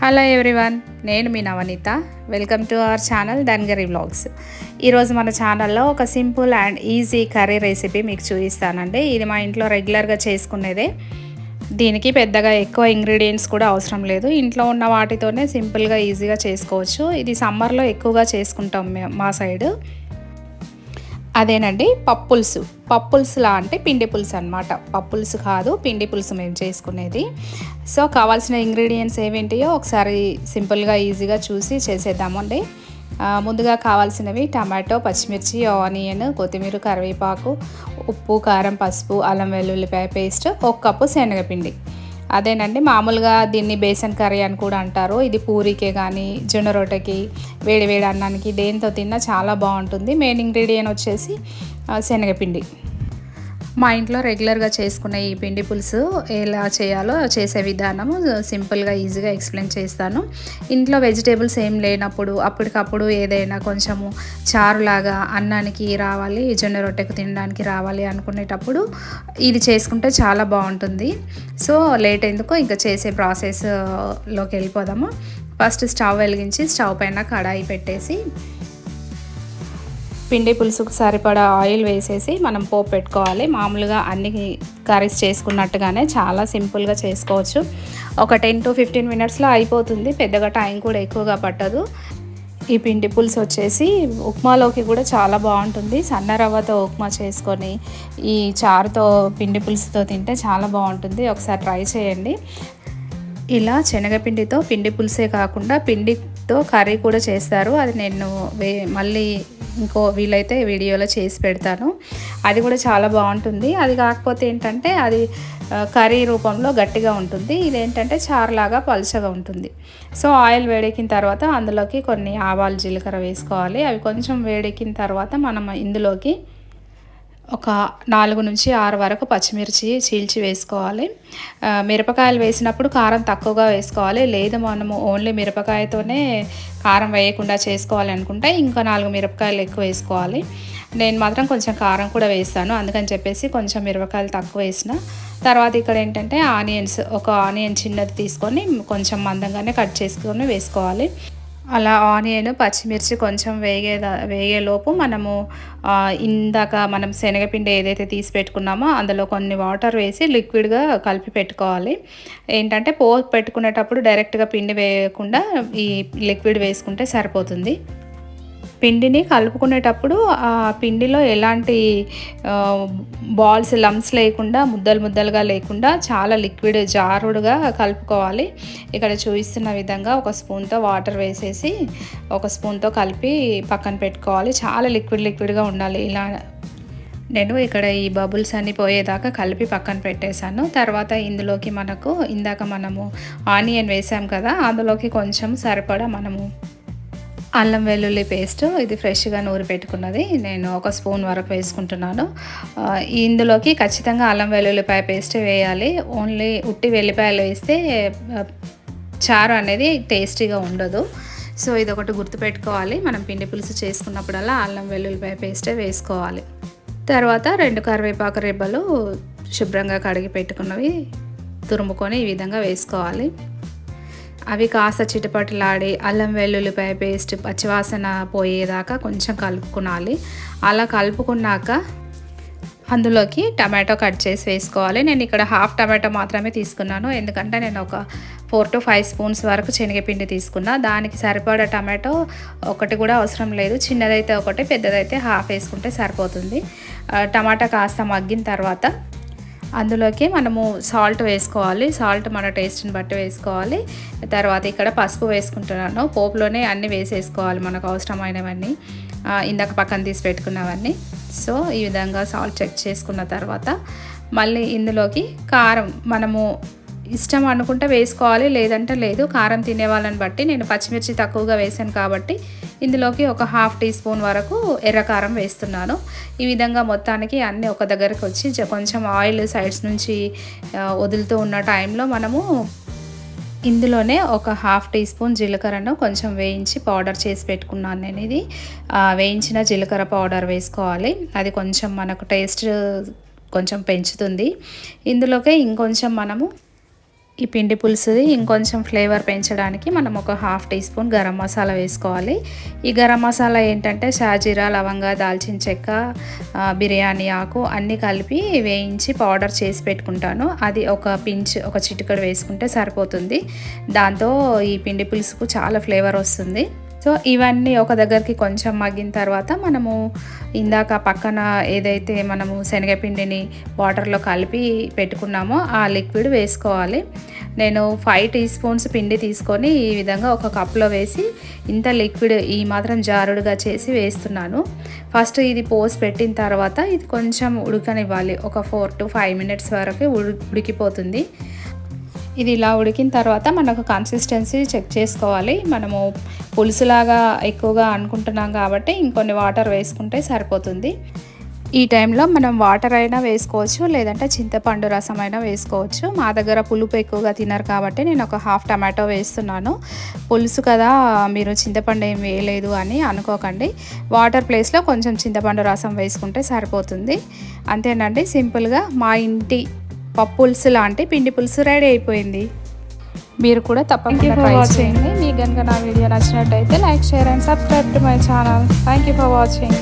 Hello everyone, నేను మీ Navaneetha. Welcome to our channel Dhangari vlogs. ఈరోజు మన ఛానల్లో ఒక simple and easy curry recipe మీకు చూపిస్తానండి. ఇది మా ఇంట్లో రెగ్యులర్గా చేసుకునేదే. దీనికి పెద్దగా ఎక్కువ ఇంగ్రీడియంట్స్ కూడా అవసరం లేదు. ఇంట్లో ఉన్న వాటితోనే సింపుల్గా ఈజీగా చేసుకోవచ్చు. ఇది సమ్మర్లో ఎక్కువగా చేసుకుంటాం మా సైడు. అదేనండి పప్పులుసు. పప్పులుసులా అంటే పిండి పులుసు అనమాట. పప్పులుసు కాదు, పిండి పులుసు మేము చేసుకునేది. సో కావాల్సిన ఇంగ్రీడియంట్స్ ఏమేంటియో ఒకసారి సింపుల్గా ఈజీగా చూసి చేసేద్దామండి. ముందుగా కావాల్సినవి టమాటో, పచ్చిమిర్చి, ఆనియన్, కొత్తిమీర, కరివేపాకు, ఉప్పు, కారం, పసుపు, అల్లం వెల్లుల్లిపాయ పేస్ట్, 1 కప్పు శనగపిండి. అదేనండి, మామూలుగా దీన్ని బేసన్ కర్రీ అని కూడా అంటారు. ఇది పూరీకే కానీ జొన్న రొట్టెకి, వేడి వేడి అన్నానికి దేంతో తిన్నా చాలా బాగుంటుంది. మెయిన్ ఇంగ్రీడియంట్ వచ్చేసి శనగపిండి. మా ఇంట్లో రెగ్యులర్గా చేసుకునే ఈ పిండి పులుసు ఎలా చేయాలో చేసే విధానము సింపుల్గా ఈజీగా ఎక్స్ప్లెయిన్ చేస్తాను. ఇంట్లో వెజిటేబుల్స్ ఏం లేనప్పుడు అప్పటికప్పుడు ఏదైనా కొంచెము చారులాగా అన్నానికి రావాలి, జొన్న రొట్టెకు తినడానికి రావాలి అనుకునేటప్పుడు ఇది చేసుకుంటే చాలా బాగుంటుంది. సో లేట్ ఎందుకు, ఇంకా చేసే ప్రాసెస్లోకి వెళ్ళిపోదాము. ఫస్ట్ స్టవ్ వెలిగించి స్టవ్ పైన కడాయి పెట్టేసి పిండి పులుసుకు సరిపడా ఆయిల్ వేసేసి మనం పోపు పెట్టుకోవాలి. మామూలుగా అన్ని కర్రీస్ చేసుకున్నట్టుగానే చాలా సింపుల్గా చేసుకోవచ్చు. ఒక 10 to 15 మినిట్స్లో అయిపోతుంది. పెద్దగా టైం కూడా ఎక్కువగా పట్టదు. ఈ పిండి పులుసు వచ్చేసి ఉప్మాలోకి కూడా చాలా బాగుంటుంది. సన్న రవ్వతో ఉప్మా చేసుకొని ఈ చారుతో పిండి పులుసుతో తింటే చాలా బాగుంటుంది. ఒకసారి ట్రై చేయండి. ఇలా శనగపిండితో పిండి పులుసే కాకుండా పిండితో కర్రీ కూడా చేస్తారు. అది నేను మళ్ళీ ఇంకో వీలైతే వీడియోలో చేసి పెడతాను. అది కూడా చాలా బాగుంటుంది. అది కాకపోతే ఏంటంటే అది కర్రీ రూపంలో గట్టిగా ఉంటుంది. ఇదేంటంటే చారులాగా పలుచగా ఉంటుంది. సో ఆయిల్ వేడెక్కిన తర్వాత అందులోకి కొన్ని ఆవాలు, జీలకర్ర వేసుకోవాలి. అవి కొంచెం వేడెక్కిన తర్వాత మనం ఇందులోకి ఒక 4 నుంచి 6 వరకు పచ్చిమిర్చి చీల్చి వేసుకోవాలి. మిరపకాయలు వేసినప్పుడు కారం తక్కువగా వేసుకోవాలి. లేదు మనము ఓన్లీ మిరపకాయతోనే కారం వేయకుండా చేసుకోవాలి అనుకుంటే ఇంకా 4 మిరపకాయలు ఎక్కువ వేసుకోవాలి. నేను మాత్రం కొంచెం కారం కూడా వేస్తాను, అందుకని చెప్పేసి కొంచెం మిరపకాయలు తక్కువ వేసిన. తర్వాత ఇక్కడ ఏంటంటే ఆనియన్స్, ఒక ఆనియన్ చిన్నది తీసుకొని కొంచెం మందంగానే కట్ చేసుకొని వేసుకోవాలి. అలా ఆనియన్, పచ్చిమిర్చి కొంచెం వేగేలోపు మనము ఇందాక మనం శనగపిండి ఏదైతే తీసి పెట్టుకున్నామో అందులో కొన్ని వాటర్ వేసి లిక్విడ్గా కలిపి పెట్టుకోవాలి. ఏంటంటే పోపు పెట్టుకునేటప్పుడు డైరెక్ట్గా పిండి వేయకుండా ఈ లిక్విడ్ వేసుకుంటే సరిపోతుంది. పిండిని కలుపుకునేటప్పుడు ఆ పిండిలో ఎలాంటి బాల్స్, లంప్స్ లేకుండా, ముద్దలుగా లేకుండా చాలా లిక్విడ్ జారుడుగా కలుపుకోవాలి. ఇక్కడ చూపిస్తున్న విధంగా ఒక స్పూన్తో వాటర్ వేసేసి ఒక స్పూన్తో కలిపి పక్కన పెట్టుకోవాలి. చాలా లిక్విడ్గా ఉండాలి. ఇలా నేను ఇక్కడ ఈ బబుల్స్ అన్నీ పోయేదాకా కలిపి పక్కన పెట్టేశాను. తర్వాత ఇందులోకి మనకు ఇందాక మనము ఆనియన్ వేసాం కదా, అందులోకి కొంచెం సరిపడా మనము అల్లం వెల్లుల్లి పేస్ట్, ఇది ఫ్రెష్గా నూరి పెట్టుకున్నది, నేను 1 స్పూన్ వరకు వేసుకుంటున్నాను. ఇందులోకి ఖచ్చితంగా అల్లం వెల్లుల్లిపాయ పేస్ట్ వేయాలి. ఓన్లీ ఉట్టి వెల్లిపాయలు వేస్తే చారు అనేది టేస్టీగా ఉండదు. సో ఇది ఒకటి గుర్తుపెట్టుకోవాలి. మనం పిండి పులుసు చేసుకున్నప్పుడల్లా అల్లం వెల్లుల్లిపాయ పేస్టే వేసుకోవాలి. తర్వాత 2 కరివేపాకు రెబ్బలు శుభ్రంగా కడిగి పెట్టుకున్నవి తురుముకొని ఈ విధంగా వేసుకోవాలి. అవి కాస్త చిటపటలాడి అల్లం వెల్లుల్లిపాయ పేస్ట్ పచ్చివాసన పోయేదాకా కొంచెం కలుపుకోవాలి. అలా కలుపుకున్నాక అందులోకి టమాటో కట్ చేసి వేసుకోవాలి. నేను ఇక్కడ హాఫ్ టమాటో మాత్రమే తీసుకున్నాను, ఎందుకంటే నేను ఒక 4 to 5 స్పూన్స్ వరకు శనగపిండి తీసుకున్నా. దానికి సరిపడా టమాటో ఒకటి కూడా అవసరం లేదు. చిన్నదైతే ఒకటి, పెద్దదైతే హాఫ్ వేసుకుంటే సరిపోతుంది. టమాటా కాస్త మగ్గిన తర్వాత అందులోకి మనము సాల్ట్ వేసుకోవాలి. సాల్ట్ మన టేస్ట్ని బట్టి వేసుకోవాలి. తర్వాత ఇక్కడ పసుపు వేసుకుంటున్నాను. పోపులోనే అన్నీ వేసేసుకోవాలి మనకు అవసరమైనవన్నీ, ఇందాక పక్కన తీసి పెట్టుకున్నవన్నీ. సో ఈ విధంగా సాల్ట్ చెక్ చేసుకున్న తర్వాత మళ్ళీ ఇందులోకి కారం మనము ఇష్టం అనుకుంటే వేసుకోవాలి, లేదంటే లేదు. కారం తినే వాళ్ళని బట్టి నేను పచ్చిమిర్చి తక్కువగా వేసాను కాబట్టి ఇందులోకి ఒక 1/2 టీ స్పూన్ వరకు ఎర్రకారం వేస్తున్నాను. ఈ విధంగా మొత్తానికి అన్నీ ఒక దగ్గరకు వచ్చి కొంచెం ఆయిల్ సైడ్స్ నుంచి వదులుతూ ఉన్న టైంలో మనము ఇందులోనే ఒక 1/2 టీ స్పూన్ జీలకర్రను కొంచెం వేయించి పౌడర్ చేసి పెట్టుకున్నాను నేను. ఇది వేయించిన జీలకర్ర పౌడర్ వేసుకోవాలి. అది కొంచెం మనకు టేస్ట్ కొంచెం పెంచుతుంది. ఇందులోకి ఇంకొంచెం మనము ఈ పిండి పులుసుది ఇంకొంచెం ఫ్లేవర్ పెంచడానికి మనం ఒక half teaspoon garam masala వేసుకోవాలి. ఈ గరం మసాలా ఏంటంటే షాజీరా, లవంగా, దాల్చిన చెక్క, బిర్యానీ ఆకు అన్నీ కలిపి వేయించి పౌడర్ చేసి పెట్టుకుంటాను. అది ఒక చిటికెడు వేసుకుంటే సరిపోతుంది. దాంతో ఈ పిండి పులుసుకు చాలా ఫ్లేవర్ వస్తుంది. సో ఇవన్నీ ఒక దగ్గరికి కొంచెం మగ్గిన తర్వాత మనము ఇందాక పక్కన ఏదైతే మనము శనగపిండిని వాటర్లో కలిపి పెట్టుకున్నామో ఆ లిక్విడ్ వేసుకోవాలి. నేను 5 టీ స్పూన్స్ పిండి తీసుకొని ఈ విధంగా ఒక కప్లో వేసి ఇంత లిక్విడ్ ఈ మాత్రం జారుడుగా చేసి వేస్తున్నాను. ఫస్ట్ ఇది పోసి పెట్టిన తర్వాత ఇది కొంచెం ఉడకనివ్వాలి. ఒక 4 to 5 మినిట్స్ వరకు ఉడికిపోతుంది. ఇది ఇలా ఉడికిన తర్వాత మనకు కన్సిస్టెన్సీ చెక్ చేసుకోవాలి. మనము పులుసులాగా ఎక్కువగా అనుకుంటున్నాం కాబట్టి ఇంకొన్ని వాటర్ వేసుకుంటే సరిపోతుంది. ఈ టైంలో మనం వాటర్ అయినా వేసుకోవచ్చు, లేదంటే చింతపండు రసం అయినా వేసుకోవచ్చు. మా దగ్గర పులుపు ఎక్కువగా తినరు కాబట్టి నేను ఒక హాఫ్ టమాటో వేస్తున్నాను. పులుసు కదా, మీరు చింతపండు ఏం వేయలేదు అని అనుకోకండి. వాటర్ ప్లేస్లో కొంచెం చింతపండు రసం వేసుకుంటే సరిపోతుంది. అంతేనండి, సింపుల్గా మా ఇంటి పప్పు పులుసు లాంటి పిండి పులుసు రెడీ అయిపోయింది. మీరు కూడా తప్పకుండా ట్రై చేయండి. మీకు కనుక నా వీడియో నచ్చినట్టయితే like, share and subscribe to my channel. Thank you for watching.